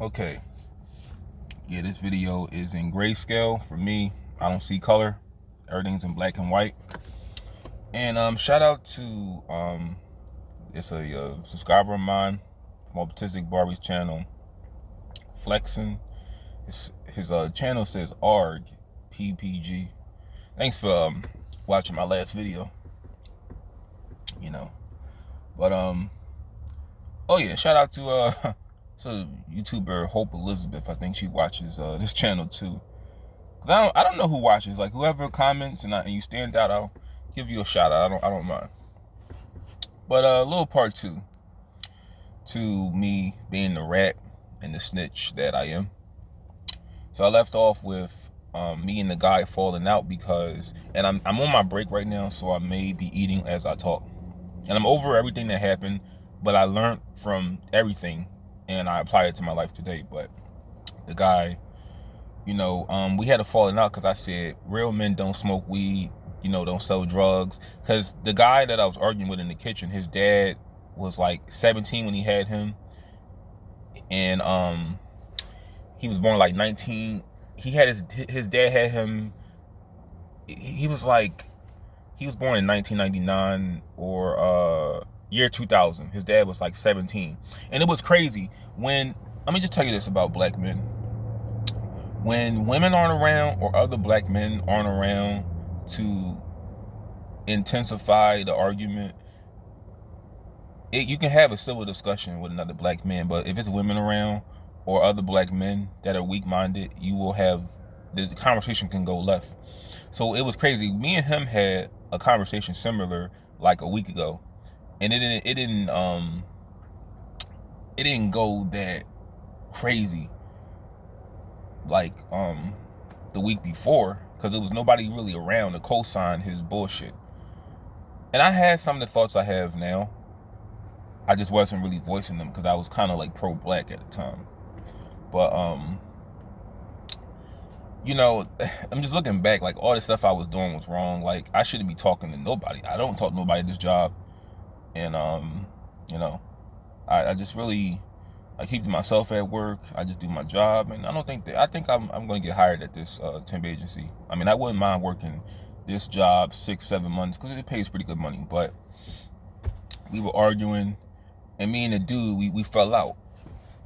Okay, yeah, this video is in grayscale for me. I don't see color. Everything's in black and white. And shout out to it's a subscriber of mine from Autistic Barbie's channel, Flexing. His channel says ARG PPG. Thanks for watching my last video. You know, but oh yeah, shout out to so YouTuber Hope Elizabeth. I think she watches this channel too. Cause I don't know who watches. Like whoever comments and you stand out, I'll give you a shout out. I don't mind. But a little part two to me being the rat and the snitch that I am. So I left off with me and the guy falling out because, and I'm on my break right now, so I may be eating as I talk. And I'm over everything that happened, but I learned from everything and I apply it to my life today. But the guy, we had a falling out because I said real men don't smoke weed, don't sell drugs. Because the guy that I was arguing with in the kitchen, his dad was like 17 when he had him, and he was born like 19. He had his dad had him. He was born in 1999 or year 2000. His dad was like 17, and it was crazy when. Let me just tell you this about black men. When women aren't around or other black men aren't around to intensify the argument, you can have a civil discussion with another black man, but if it's women around or other black men that are weak-minded, you will have the conversation can go left. So it was crazy. Me and him had a conversation similar like a week ago, and it didn't go that crazy like the week before, because there was nobody really around to co-sign his bullshit. And I had some of the thoughts I have now. I just wasn't really voicing them because I was kind of like pro-black at the time. But I'm just looking back, like all the stuff I was doing was wrong. Like I shouldn't be talking to nobody. I don't talk to nobody at this job. And I just really, I keep to myself at work. I just do my job, and I think I'm going to get hired at this temp agency. I mean, I wouldn't mind working this job 6-7 months because it pays pretty good money. But we were arguing, and me and the dude, we fell out,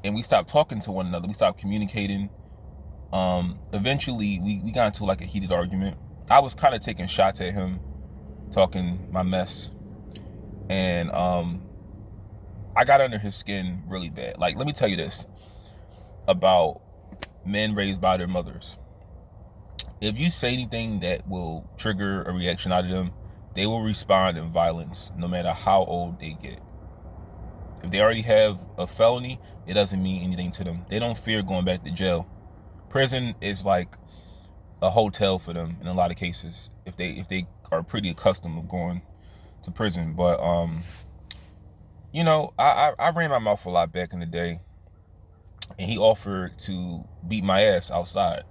and we stopped talking to one another. We stopped communicating. Eventually, we got into like a heated argument. I was kind of taking shots at him, talking my mess, and I got under his skin really bad. Like, let me tell you this about men raised by their mothers. If you say anything that will trigger a reaction out of them, they will respond in violence no matter how old they get. If they already have a felony, it doesn't mean anything to them. They don't fear going back to jail. Prison is like a hotel for them in a lot of cases if they are pretty accustomed to going to prison. But I ran my mouth a lot back in the day, and he offered to beat my ass outside.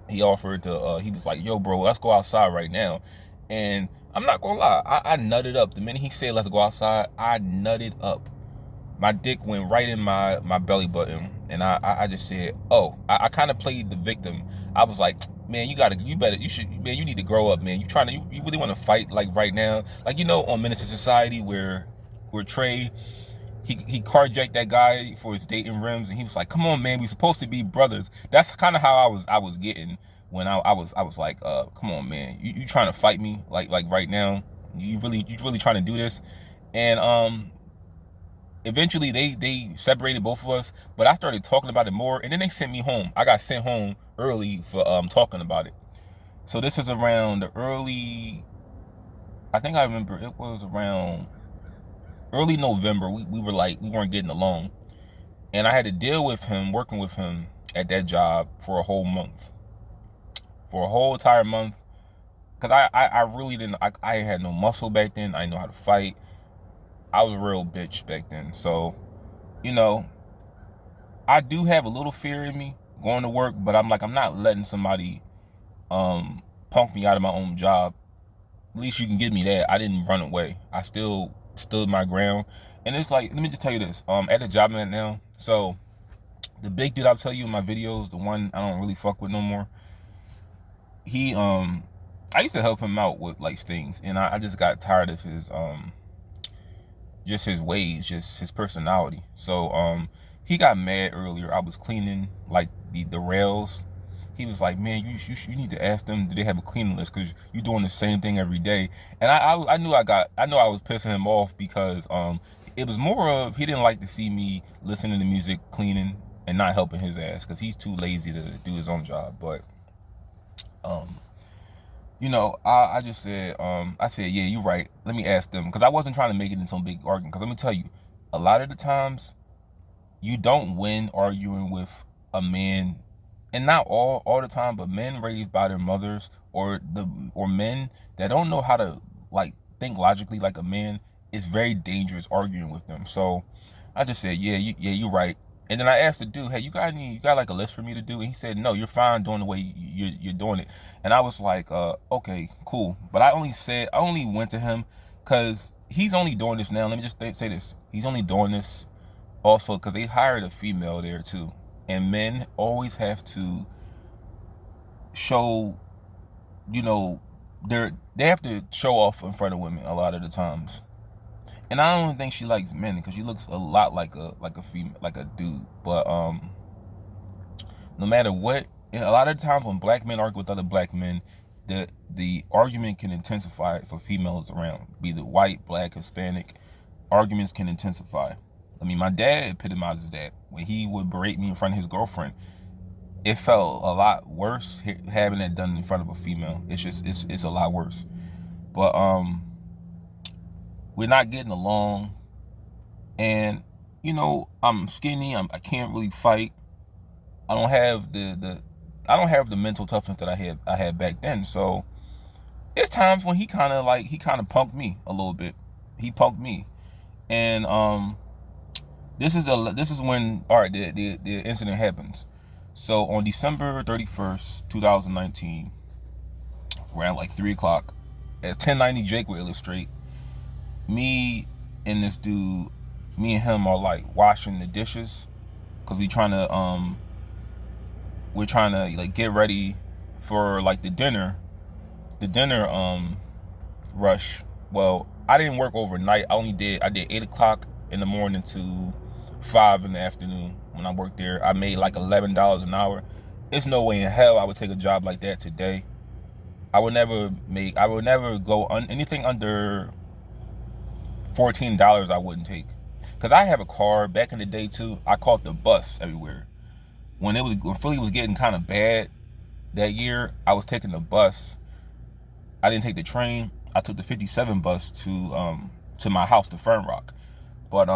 He offered to, he was like, yo, bro, let's go outside right now. And I'm not gonna lie, I nutted up. The minute he said, let's go outside, I nutted up. My dick went right in my belly button. And I just said, oh, I kind of played the victim. I was like, man, you need to grow up, man. You really want to fight like right now? Like, on Menace to Society where Trey, he carjacked that guy for his dating rims, and he was like, come on, man, we supposed to be brothers. That's kind of how I was getting when I was like, come on, man, you trying to fight me like right now? You really trying to do this? And eventually they separated both of us, but I started talking about it more, and then they sent me home. I got sent home early for talking about it. So this is around the early, I think I remember it was around early November. We weren't getting along, and I had to deal with him, working with him at that job for a whole month, for a whole entire month, because I really didn't, I had no muscle back then. I didn't know how to fight. I was a real bitch back then. So, I do have a little fear in me going to work, but I'm not letting somebody punk me out of my own job. At least you can give me that. I didn't run away. I still stood my ground. And it's like, let me just tell you this. At the job I'm at now, so The big dude I'll tell you in my videos, the one I don't really fuck with no more, he I used to help him out with like things, and I just got tired of his just his ways, just his personality. So he got mad earlier. I was cleaning like the rails. He was like, man, you need to ask them, do they have a cleaning list, because you're doing the same thing every day. And I knew I was pissing him off, because it was more of, he didn't like to see me listening to music, cleaning, and not helping his ass, because he's too lazy to do his own job. But you know, I just said, I said, yeah, you're right. Let me ask them, because I wasn't trying to make it into a big argument. Because let me tell you, a lot of the times, you don't win arguing with a man, and not all the time, but men raised by their mothers, or men that don't know how to like think logically like a man. It's very dangerous arguing with them. So I just said, yeah, you're right. And then I asked the dude, hey, you got like a list for me to do? And he said, no, you're fine doing the way you're doing it. And I was like, okay, cool. But I only went to him because he's only doing this now. Let me just say this. He's only doing this also because they hired a female there too. And men always have to show, you know, they have to show off in front of women a lot of the times. And I don't think she likes men, because she looks a lot like a female, like a dude. But no matter what, a lot of the times when black men argue with other black men, the argument can intensify for females around, be it white, black, Hispanic. Arguments can intensify. I mean, my dad epitomizes that. When he would berate me in front of his girlfriend, it felt a lot worse having that done in front of a female. It's a lot worse. But we're not getting along, and you know, I'm skinny. I can't really fight. I don't have the mental toughness that I had back then. So it's times when he kind of punked me a little bit. He punked me, and this is when, all right, the incident happens. So on December 31st, 2019, around like 3 o'clock, as 1090 Jake will illustrate, me and this dude, me and him are like washing the dishes, because we're trying to like get ready for like the dinner rush. Well, I didn't work overnight. I did 8 o'clock in the morning to 5 in the afternoon. When I worked there, I made like $11 an hour. There's no way in hell I would take a job like that today. I would never go anything under $14. I wouldn't take, because I have a car. Back in the day too, I caught the bus everywhere. When Philly was getting kind of bad that year, I was taking the bus. I didn't take the train. I took the 57 bus to my house, to Fern Rock. But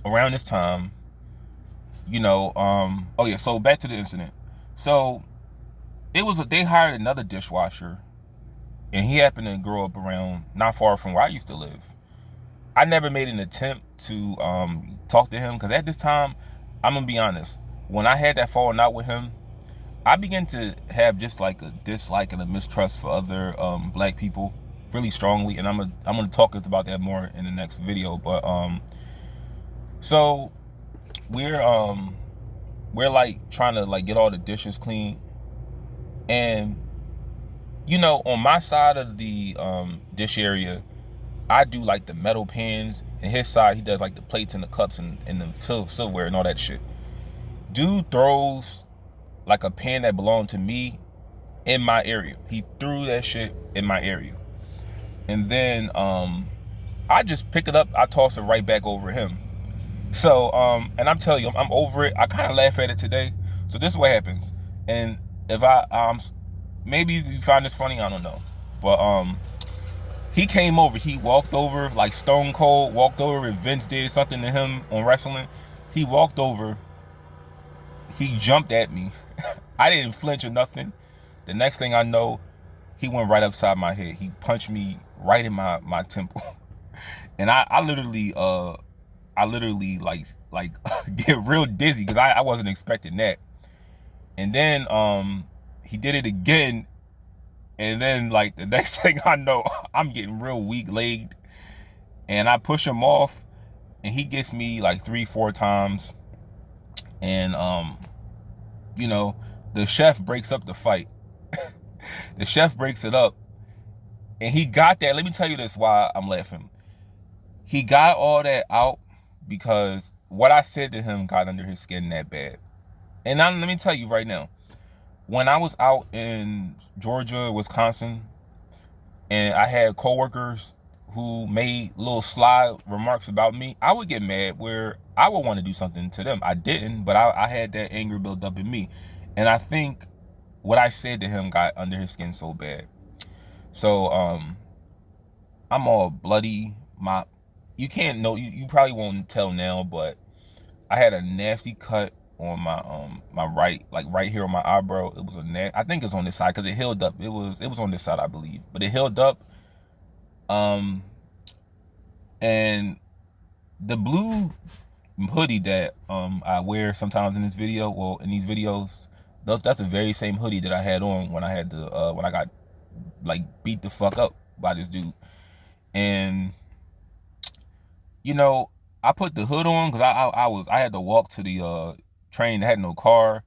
around this time, you know, oh yeah, so back to the incident. So they hired another dishwasher, and he happened to grow up around not far from where I used to live. I never made an attempt to talk to him, because at this time, I'm gonna be honest, when I had that falling out with him, I began to have just like a dislike and a mistrust for other black people really strongly, and I'm gonna talk about that more in the next video. But so we're like trying to like get all the dishes clean, and you know, on my side of the dish area, I do like the metal pans, and his side, he does like the plates and the cups and the silverware and all that shit. Dude throws like a pan that belonged to me in my area. He threw that shit in my area. And then I just pick it up, I toss it right back over him. So, and I'm telling you, I'm over it. I kind of laugh at it today. So this is what happens. And if maybe you find this funny, I don't know. But he came over, he walked over like Stone Cold, walked over, and Vince did something to him on wrestling. He walked over, he jumped at me. I didn't flinch or nothing. The next thing I know, he went right upside my head. He punched me right in my temple. And I literally like get real dizzy, because I wasn't expecting that. And then he did it again, and then like the next thing I know, I'm getting real weak-legged, and I push him off, and he gets me like 3-4 times. And you know, the chef breaks up the fight. The chef breaks it up, and he got that. Let me tell you this why I'm laughing. He got all that out because what I said to him got under his skin that bad. And now, let me tell you right now, when I was out in Georgia, Wisconsin, and I had coworkers who made little sly remarks about me, I would get mad where I would want to do something to them. I didn't, but I had that anger built up in me. And I think what I said to him got under his skin so bad. So I'm all bloody. You can't know, you probably won't tell now, but I had a nasty cut on my right, like right here on my eyebrow. It was I think it's on this side because it healed up. It was on this side, I believe, but it healed up. And the blue hoodie that I wear sometimes in this video, well, in these videos, that's the very same hoodie that I had on when I had to when I got like beat the fuck up by this dude. And you know, I put the hood on because I had to walk to the train. I had no car.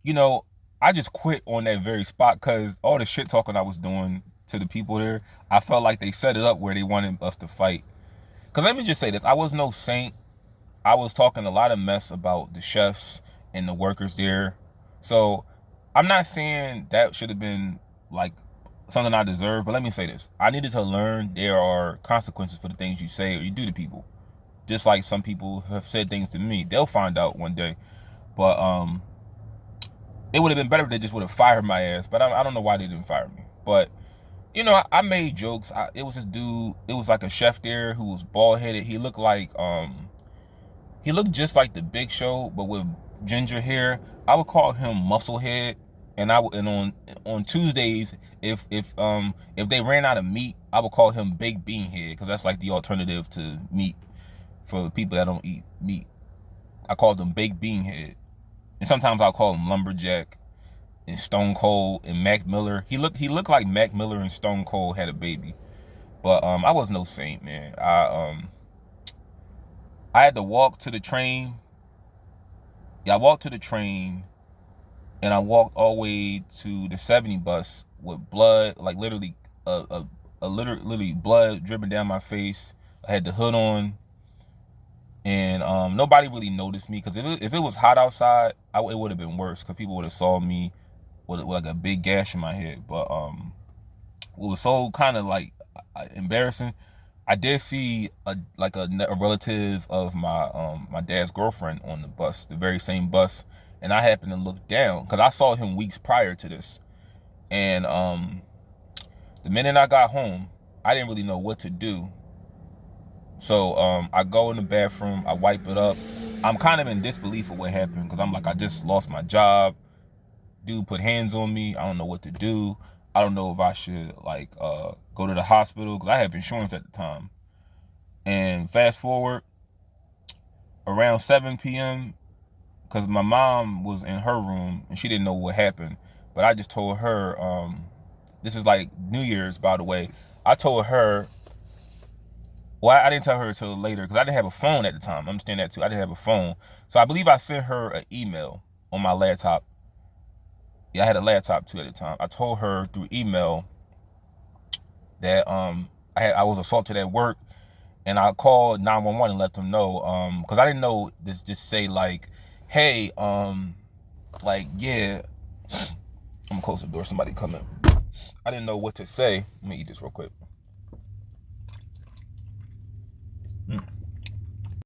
You know, I just quit on that very spot because all the shit talking I was doing to the people there, I felt like they set it up where they wanted us to fight. Because let me just say this, I was no saint. I was talking a lot of mess about the chefs and the workers there. So I'm not saying that should have been like something I deserve, but let me say this. I needed to learn there are consequences for the things you say or you do to people. Just like some people have said things to me. They'll find out one day. But it would have been better if they just would have fired my ass. But I don't know why they didn't fire me. But you know, I made jokes. It was this dude. It was like a chef there who was bald headed. He looked like he looked just like the Big Show, but with ginger hair. I would call him Musclehead. And on Tuesdays, if they ran out of meat, I would call him Big Beanhead because that's like the alternative to meat for people that don't eat meat. I called him Big Beanhead, and sometimes I'll call him Lumberjack and Stone Cold and Mac Miller. He looked like Mac Miller and Stone Cold had a baby. But I was no saint, man. I had to walk to the train. Yeah, I walked to the train, and I walked all the way to the 70 bus with blood, like literally literally blood dripping down my face. I had the hood on, and nobody really noticed me because if it was hot outside, it would have been worse because people would have saw me with like a big gash in my head. But it was so kind of like embarrassing. I did see a relative of my dad's girlfriend on the bus, the very same bus, and I happened to look down because I saw him weeks prior to this. And the minute I got home, I didn't really know what to do. So I go in the bathroom, I wipe it up. I'm kind of in disbelief of what happened because I'm like, I just lost my job. Dude put hands on me. I don't know what to do. I don't know if I should like go to the hospital because I have insurance at the time. And fast forward around 7 p.m. because my mom was in her room and she didn't know what happened. But I just told her, this is like New Year's, by the way. I told her, well, I didn't tell her until later because I didn't have a phone at the time. I understand that too. I didn't have a phone. So I believe I sent her an email on my laptop. Yeah, I had a laptop too at the time. I told her through email that I was assaulted at work, and I called 911 and let them know because I didn't know this. Just say like, hey, like yeah, I'm gonna close the door. Somebody coming. I didn't know what to say. Let me eat this real quick.